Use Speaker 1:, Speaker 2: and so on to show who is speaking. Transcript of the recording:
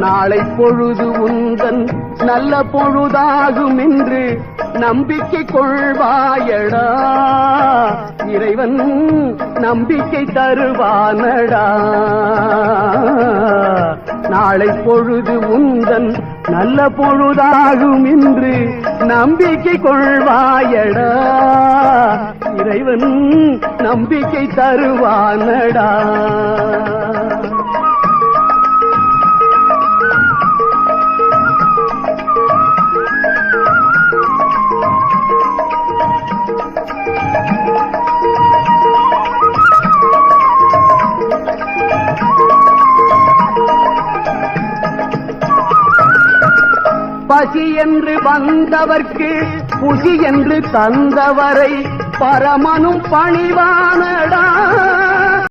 Speaker 1: நாளை பொழுது உந்தன் நல்ல பொழுதாகும் என்று நம்பிக்கை கொள்வாயடா, இறைவன் நம்பிக்கை தருவானடா. நாளை பொழுது உந்தன் நல்ல பொழுதாகும் என்று நம்பிக்கை கொள்வாயடா, இறைவன் நம்பிக்கை தருவானடா. பசி என்று வந்தவர்க்கு புசி என்று தந்தவரை பரமனும் பணிவானடா,